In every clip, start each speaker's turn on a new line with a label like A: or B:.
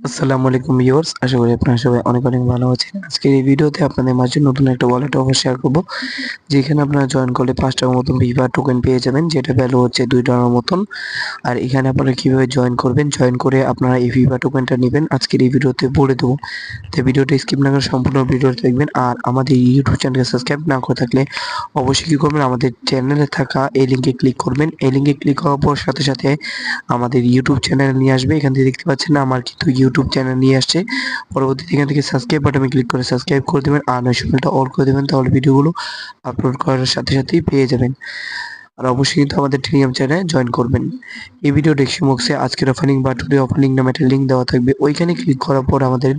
A: আসসালামু আলাইকুম ভিউয়ার্স, আশা করি আপনারা সবাই অনেক অনেক ভালো আছেন। আজকের এই ভিডিওতে আপনাদের মাঝে নতুন একটা ওয়ালেট অফার শেয়ার করব, যেখানে আপনারা জয়েন করলে 5 টাকার মতন ভিভা টোকেন পেয়ে যাবেন, যেটা ভ্যালু হচ্ছে 2 ডলার মতন। আর এখানে আপনারা কিভাবে জয়েন করবেন, জয়েন করে আপনারা এই ভিভা টোকেনটা নেবেন, আজকের এই ভিডিওতে বলে দেবো। তো ভিডিওটা স্কিপ না করে সম্পূর্ণ ভিডিওটা দেখবেন। আর আমাদের ইউটিউব চ্যানেলকে সাবস্ক্রাইব না করে থাকলে অবশ্যই কী করবেন, আমাদের চ্যানেলে থাকা এই লিঙ্কে ক্লিক করবেন। এই লিঙ্কে ক্লিক করার পর সাথে সাথে আমাদের ইউটিউব চ্যানেল নিয়ে আসবে। এখান থেকে দেখতে পাচ্ছেন না, আমার কিন্তু ইউটিউব চ্যানেল নিয়ে আসছে। পরবর্তীতে এখান থেকে সাবস্ক্রাইব বাটনে ক্লিক করে সাবস্ক্রাইব করে দেবেন আর নোটিফিকেশনটা অল করে দেবেন, তাহলে ভিডিওগুলো আপলোড করার সাথে সাথেই পেয়ে যাবেন। আর অবশ্যই কিন্তু আমাদের টেলিগ্রাম চ্যানেলে জয়েন করবেন। এই ভিডিও ডেসক্রিপশন বক্সে আজকের ওপেনিং বা টুডে ওপেনিং নামে একটা লিঙ্ক দেওয়া থাকবে, ওইখানে ক্লিক করার পর আমাদের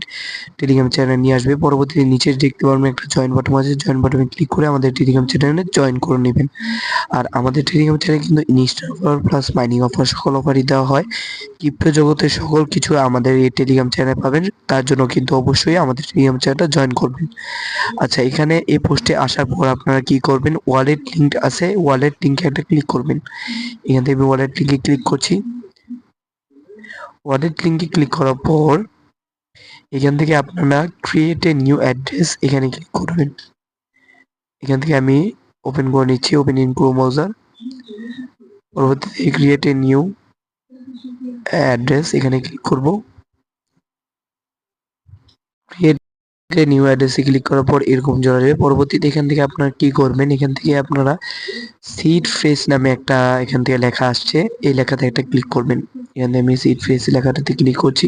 A: টেলিগ্রাম চ্যানেলে নিয়ে আসবে। পরবর্তীতে নিচে দেখতে পারবেন একটা জয়েন বাটন আছে, জয়েন বাটনে ক্লিক করে আমাদের টেলিগ্রাম চ্যানেলে জয়েন করে নেবেন। আর আমাদের টেলিগ্রাম চ্যানেলে কিন্তু Insta offer plus mining offer সকল অফারই দেওয়া হয়। ক্রিপ্টো জগতের সকল কিছু আমাদের এই টেলিগ্রাম চ্যানেলে পাবেন, তার জন্য কিন্তু অবশ্যই আমাদের টেলিগ্রাম চ্যানেলটা জয়েন করবেন। আচ্ছা, এখানে এই পোস্টে আসার পর আপনারা কি করবেন, ওয়ালেট লিঙ্ক আছে, ওয়ালেট লিঙ্কে একটা ক্লিক করবেন। এখান থেকে আমি ওয়ালেট লিঙ্কে ক্লিক করছি। ওয়ালেট লিঙ্কে ক্লিক করার পর এখান থেকে আপনারা ক্রিয়েট এ নিউ অ্যাড্রেস এখানে ক্লিক করবেন। এখান থেকে আমি ওপেন করে নিচ্ছি, ওপেন ইন ক্রোম ব্রাউজার। পরবর্তীতে ক্রিয়েট এ নিউ অ্যাড্রেস এখানে ক্লিক করব। ক্রিয়েট নিউ অ্যাড্রেসে ক্লিক করার পর এরকম চলে যাবে। পরবর্তীতে এখান থেকে আপনারা কি করবেন, এখান থেকে আপনারা সিড ফ্রেশ নামে একটা এখান থেকে লেখা আসছে, এই লেখাতে একটা ক্লিক করবেন। এখানে আমি সিড ফ্রেশ লেখাটাতে ক্লিক করছি।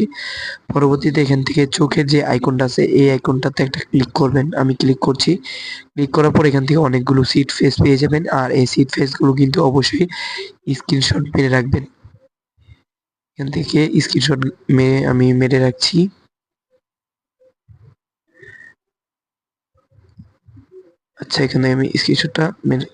A: পরবর্তীতে এখান থেকে চোখের যে আইকনটা আছে, এই আইকনটাতে একটা ক্লিক করবেন। আমি ক্লিক করছি। ক্লিক করার পর এখান থেকে অনেকগুলো সিড ফেস পেয়ে যাবেন। আর এই সিড ফেসগুলো কিন্তু অবশ্যই স্ক্রিনশট মেরে রাখবেন। এখান থেকে স্ক্রিনশট আমি মেরে রাখছি। আচ্ছা, এখানে আমি স্ক্রিনশটটা মেরে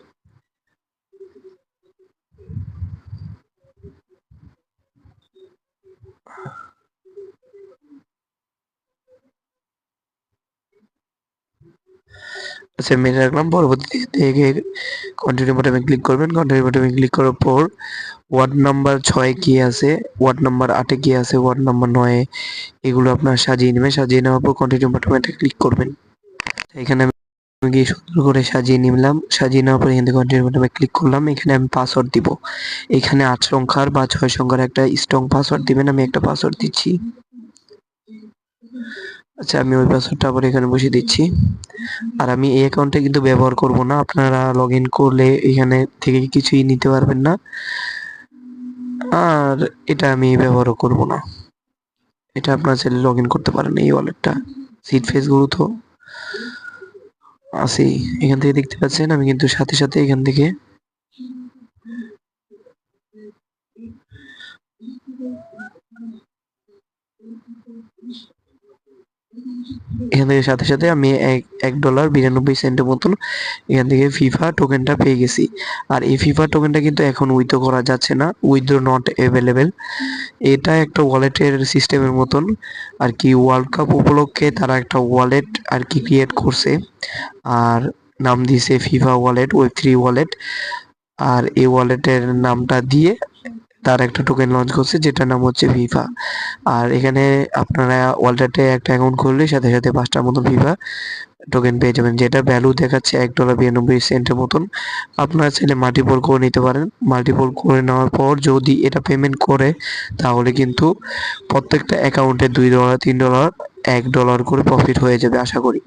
A: আচ্ছা মেরে রাখলাম। পরবর্তীতে থেকে কন্টিনিউ বাটনে ক্লিক করবেন। কন্টিনিউ বাটনে ক্লিক করার পর ওয়ার্ড নাম্বার 6 কি আছে, ওয়ার্ড নাম্বার 8 কি আছে, ওয়ার্ড নাম্বার 9 এগুলো আপনার সাজিয়ে নেবেন। সাজিয়ে নেওয়ার পর কন্টিনিউ বাটনে ক্লিক করবেন। এখানে আমি গিয়ে সুন্দর করে সাজিয়ে নিলাম। সাজিয়ে নেওয়ার পর এখান থেকে কন্টিনিউ বাটনে ক্লিক করলাম। এখানে আমি পাসওয়ার্ড দিব। এখানে 8 সংখ্যার বা 6 সংখ্যার একটা স্ট্রং পাসওয়ার্ড দিবেন। আমি একটা পাসওয়ার্ড দিচ্ছি। আচ্ছা, আমি ওই পাসওয়ার্ডটা আবার এখানে বসিয়ে দিচ্ছি। আর আমি এই অ্যাকাউন্টে কিন্তু ব্যবহার করব না, আপনারা লগ ইন করলে এখানে থেকে কিছুই নিতে পারবেন না। আর এটা আমি ব্যবহারও করব না, এটা আপনারা চাইলে লগ ইন করতে পারেন। এই ওয়ালেটটা সিড ফেসগুলো তো আছেই, এখান থেকে দেখতে পাচ্ছেন। আমি কিন্তু সাথে সাথে এখান থেকে এখান থেকে সাথে সাথে আমি $1.92 মতন এখান থেকে ফিফা টোকেনটা পেয়ে গেছি। আর এই ফিফা টোকেনটা কিন্তু এখন উইথড্র করা যাচ্ছে না, উইথড্র নট অ্যাভেলেবেল। এটা একটা ওয়ালেটের সিস্টেমের মতন আর কি, ওয়ার্ল্ড কাপ উপলক্ষে তারা একটা ওয়ালেট আর কি ক্রিয়েট করছে, আর নাম দিয়েছে ফিফা ওয়ালেট, ওয়েব3 ওয়ালেট। আর এই ওয়ালেটের নামটা দিয়ে তার একটা টোকেন লঞ্চ করছে, যেটার নাম হচ্ছে ফিফা। আর এখানে আপনারা ওয়ালেটে একটা অ্যাকাউন্ট খুললে সাথে সাথে 5টার মতন ফিফা টোকেন পেয়ে যাবেন, যেটা ভ্যালু দেখাচ্ছে $1.92 মতন। আপনারা চাইলে মাল্টিপল করে নিতে পারেন। মাল্টিপল করে নেওয়ার পর যদি এটা পেমেন্ট করে, তাহলে কিন্তু প্রত্যেকটা অ্যাকাউন্টে $2, $3, $1 করে প্রফিট হয়ে যাবে আশা করি।